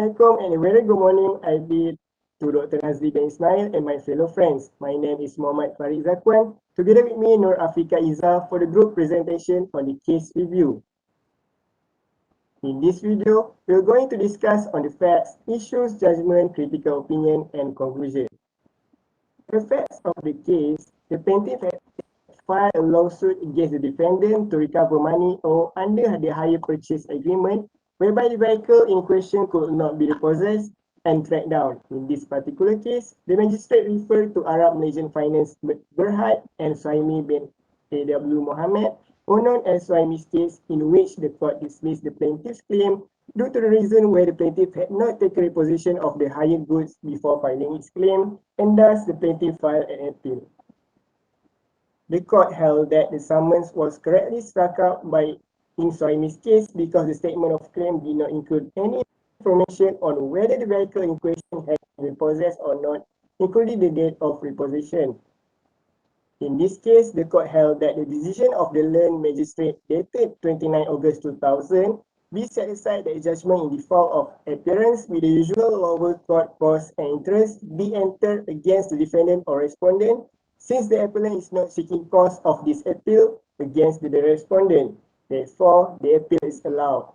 Assalamualaikum and a very good morning. I be to Dr. Nazli Bin Ismail and my fellow friends. My name is Muhammad Farid Zakwan. Together with me, Nur Afika Izzah for the group presentation on the case review. In this video, we're going to discuss on the facts, issues, judgment, critical opinion, and conclusion. The facts of the case, the plaintiff had filed a lawsuit against the defendant to recover money or under the hire purchase agreement whereby the vehicle in question could not be repossessed and tracked down. In this particular case, the magistrate referred to Arab Malaysian Finance Berhad and Suhaimi bin A.W. Mohammed, or known as Suhaimi's case, in which the court dismissed the plaintiff's claim due to the reason where the plaintiff had not taken repossession of the hired goods before filing its claim, and thus the plaintiff filed an appeal. The court held that the summons was correctly struck out in Suhaimi's case because the statement of claim did not include any information on whether the vehicle in question had been repossessed or not, including the date of repossession. In this case, the court held that the decision of the learned magistrate dated 29 August 2000 be set aside that judgment in default of appearance with the usual lower court costs and interest be entered against the defendant or respondent, since the appellant is not seeking cost of this appeal against the respondent. Therefore, the appeal is allowed.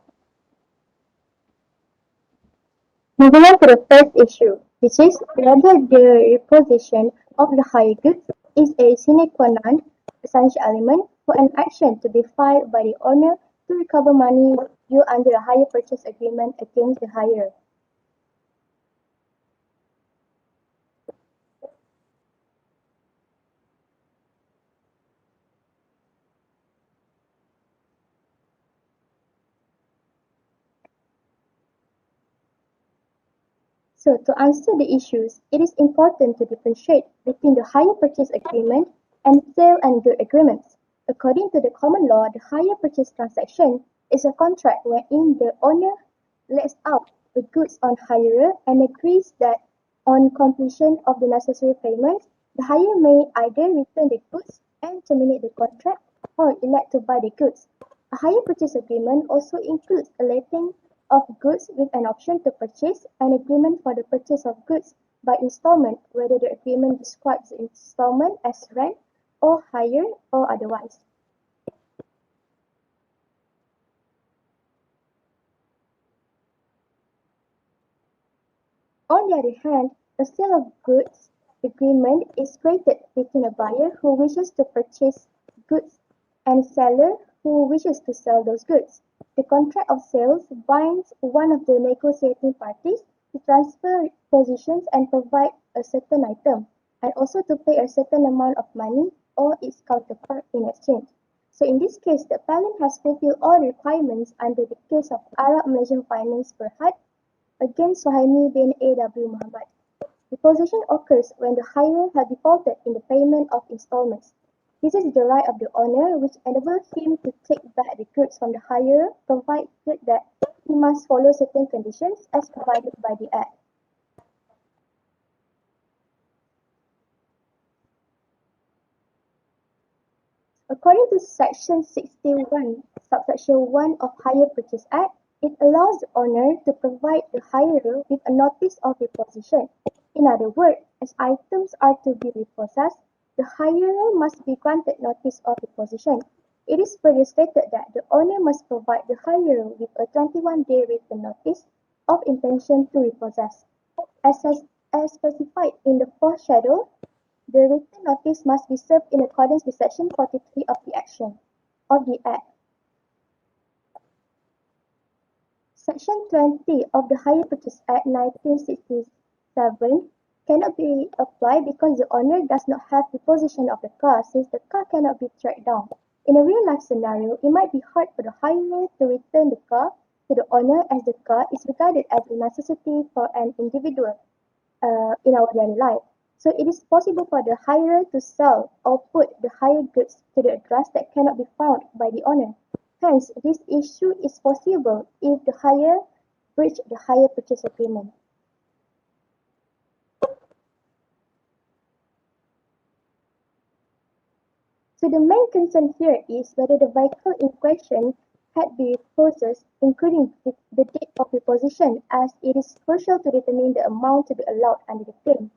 Moving on to the first issue, which is whether the repossession of the hired goods is a sine qua non essential element for an action to be filed by the owner to recover money due under a hire purchase agreement against the hirer. So, to answer the issues, it is important to differentiate between the hire purchase agreement and sale and good agreements. According to the common law, the hire purchase transaction is a contract wherein the owner lets out the goods on hirer and agrees that on completion of the necessary payments, the hirer may either return the goods and terminate the contract or elect to buy the goods. A hire purchase agreement also includes a letting of goods with an option to purchase, an agreement for the purchase of goods by installment, whether the agreement describes the installment as rent or hire or otherwise. On the other hand, a sale of goods agreement is created between a buyer who wishes to purchase goods and a seller who wishes to sell those goods. The contract of sales binds one of the negotiating parties to transfer positions and provide a certain item, and also to pay a certain amount of money or its counterpart in exchange. So in this case, the appellant has fulfilled all requirements under the case of Arab Malaysian Finance Berhad against Suhaimi bin A.W. Mohammed. Repossession occurs when the hirer has defaulted in the payment of installments. This is the right of the owner, which enables him to take back the goods from the hirer, provided that he must follow certain conditions as provided by the Act. According to Section 61, Subsection 1 of Hire Purchase Act, it allows the owner to provide the hirer with a notice of repossession. In other words, as items are to be repossessed, the hirer must be granted notice of repossession. It is further stated that the owner must provide the hirer with a 21-day written notice of intention to repossess. As specified in the fourth schedule, the written notice must be served in accordance with Section 43 of the Act. Section 20 of the Hire Purchase Act 1967 cannot be applied because the owner does not have the possession of the car, since the car cannot be tracked down. In a real-life scenario, it might be hard for the hirer to return the car to the owner, as the car is regarded as a necessity for an individual in our daily life. So it is possible for the hirer to sell or put the hired goods to the address that cannot be found by the owner. Hence, this issue is foreseeable if the hirer breached the hire purchase agreement. So the main concern here is whether the vehicle in question had been repossessed, including the date of repossession, as it is crucial to determine the amount to be allowed under the claim.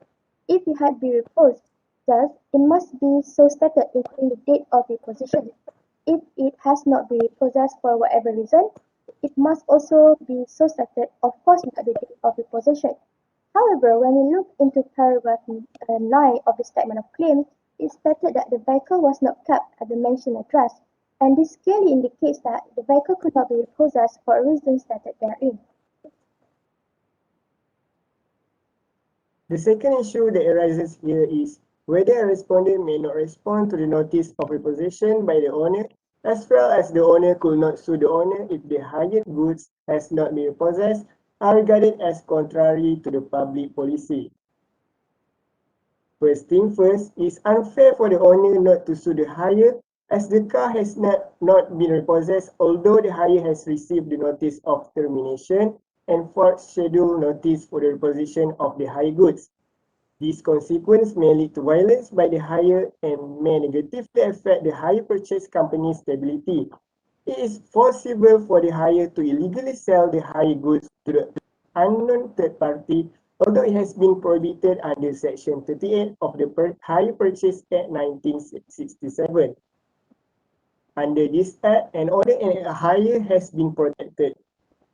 If it had been repossessed, thus, it must be so stated including the date of repossession. If it has not been repossessed for whatever reason, it must also be so stated, of course without the date of repossession. However, when we look into paragraph 9 of the statement of claim, it stated that the vehicle was not kept at the mentioned address, and this clearly indicates that the vehicle could not be repossessed for a reason stated therein. The second issue that arises here is whether a respondent may not respond to the notice of repossession by the owner, as well as the owner could not sue the owner if the hired goods has not been repossessed, are regarded as contrary to the public policy. First thing first, it's unfair for the owner not to sue the hire as the car has not been repossessed, although the hire has received the notice of termination and fourth schedule notice for the repossession of the hired goods. This consequence may lead to violence by the hire and may negatively affect the hire purchase company's stability. It is possible for the hire to illegally sell the hired goods to the unknown third party, although it has been prohibited under Section 38 of the Hire Purchase Act 1967. Under this Act, an owner and a hire has been protected.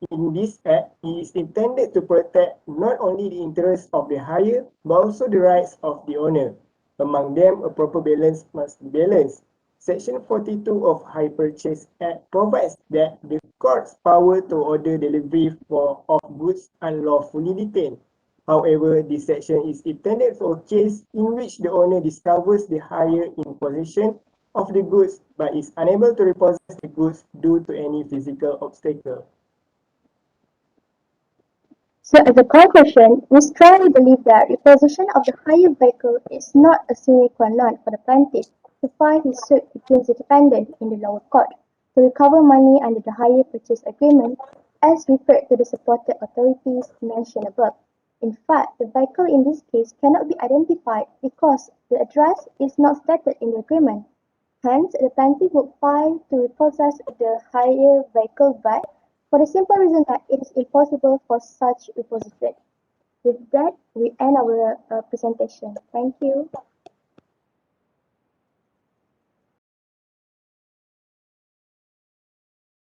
In this Act, it is intended to protect not only the interests of the hire, but also the rights of the owner. Among them, a proper balance must be balanced. Section 42 of Hire Purchase Act provides that the court's power to order delivery of goods unlawfully detained. However, this section is intended for a case in which the owner discovers the hire in possession of the goods but is unable to repossess the goods due to any physical obstacle. So as a conclusion, we strongly believe that repossession of the hired vehicle is not a sine qua non for the plaintiff to file his suit against the defendant in the lower court to recover money under the hire purchase agreement as referred to the supported authorities mentioned above. In fact, the vehicle in this case cannot be identified because the address is not stated in the agreement. Hence, the plaintiff would file to repossess the hired vehicle back for the simple reason that it is impossible for such repossession. With that, we end our presentation. Thank you.